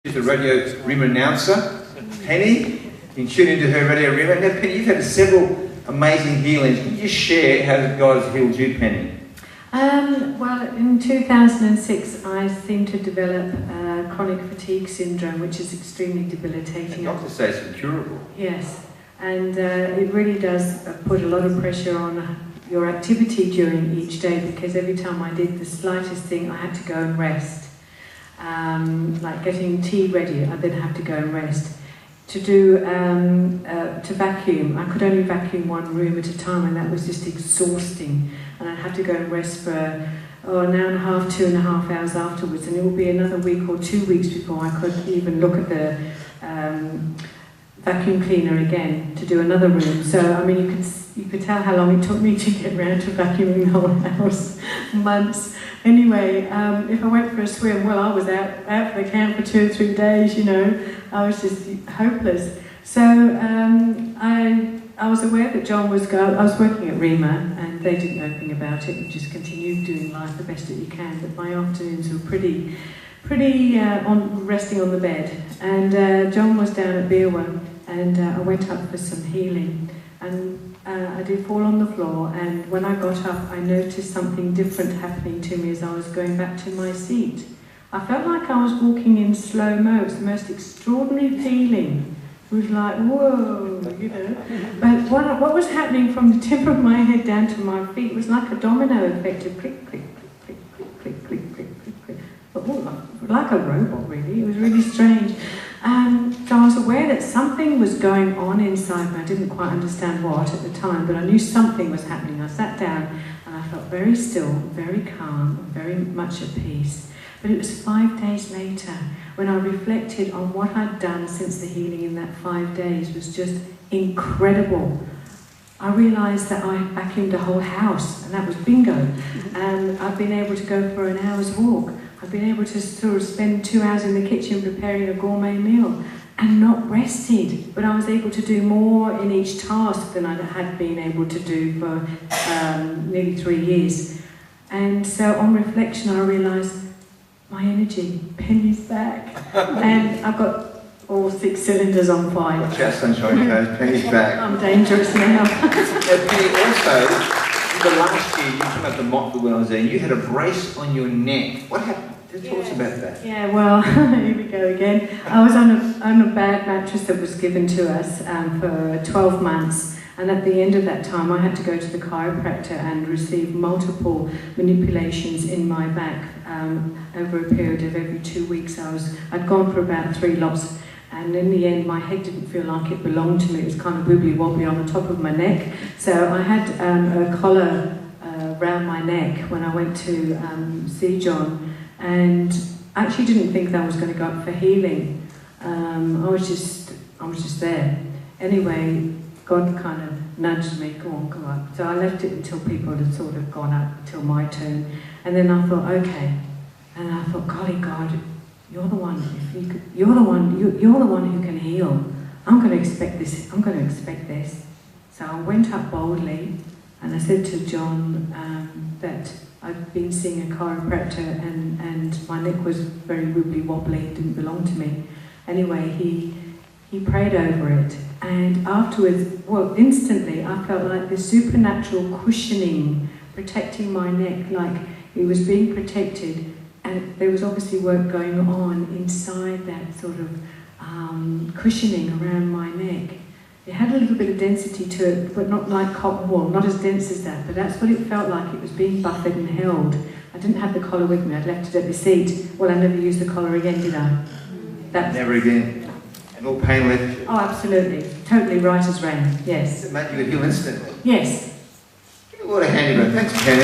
She's a Radio Rim announcer. Penny, you can tune into her Radio Rim. Now, Penny, you've had several amazing healings. Can you just share how God has healed you, Penny? Well, in 2006, I seemed to develop chronic fatigue syndrome, which is extremely debilitating. The doctors say it's incurable. Yes, and it really does put a lot of pressure on your activity during each day, because every time I did the slightest thing, I had to go and rest. Like getting tea ready, I then have to go and rest. To vacuum, I could only vacuum one room at a time, and that was just exhausting. And I'd have to go and rest for an hour and a half, 2.5 hours afterwards, and it would be another week or 2 weeks before I could even look at the vacuum cleaner again to do another room. So I mean, you could tell how long it took me to get around to vacuuming the whole house. Months. Anyway, if I went for a swim, well, I was out for the camp for 2 or 3 days. You know, I was just hopeless. So I was aware that John was going. I was working at Rima, and they didn't know anything about it. You just continued doing life the best that you can. But my afternoons were pretty on resting on the bed. And John was down at Beerwah, and I went up for some healing. And I did fall on the floor, and when I got up, I noticed something different happening to me as I was going back to my seat. I felt like I was walking in slow-mo. It was the most extraordinary feeling. It was like, whoa, you know. But what was happening from the tip of my head down to my feet was like a domino effect of click, click, click, click, click, click, click, click, click. But like a robot, really. It was really strange. So I was aware that something was going on inside me. I didn't quite understand what at the time, but I knew something was happening. I sat down and I felt very still, very calm, very much at peace. But it was 5 days later when I reflected on what I'd done since the healing in that 5 days was just incredible. I realised that I vacuumed a whole house, and that was bingo. And I've been able to go for an hour's walk. I've been able to sort of spend 2 hours in the kitchen preparing a gourmet meal and not rested. But I was able to do more in each task than I had been able to do for nearly 3 years. And so on reflection, I realised my energy, Penny's back. And I've got all 6 cylinders on fire. Watch out, Sunshine Coast, Penny's back. I'm dangerous now. Penny, also, the last year, you came up to Mottford when I was there, and you had a brace on your neck. What happened? Tell us about that. Yeah, well, here we go again. I was on a bad mattress that was given to us for 12 months, and at the end of that time I had to go to the chiropractor and receive multiple manipulations in my back over a period of every 2 weeks. I'd gone for about 3 lots, and in the end my head didn't feel like it belonged to me. It was kind of wibbly wobbly on the top of my neck, so I had a collar around my neck when I went to see John. And I actually didn't think that I was going to go up for healing. I was just there. Anyway, God kind of nudged me, go on, go up. So I left it until people had sort of gone up, until my turn. And then I thought, okay. And I thought, golly God, you're the one. You're the one who can heal. I'm going to expect this. I'm going to expect this. So I went up boldly, and I said to John that I'd been seeing a chiropractor, and my neck was very wibbly wobbly, didn't belong to me. Anyway, he prayed over it, and afterwards, well, instantly I felt like this supernatural cushioning, protecting my neck, like it was being protected, and there was obviously work going on inside that sort of cushioning around my neck. It had a little bit of density to it, but not like cotton wool, not as dense as that, but that's what it felt like. It was being buffered and held. I didn't have the collar with me, I'd left it at the seat. Well, I never used the collar again, did I? Never again. And all pain left you? Oh, absolutely. Totally right as rain, yes. It made you heal instantly? Yes. Give me a lot of handy, but thanks, Penny.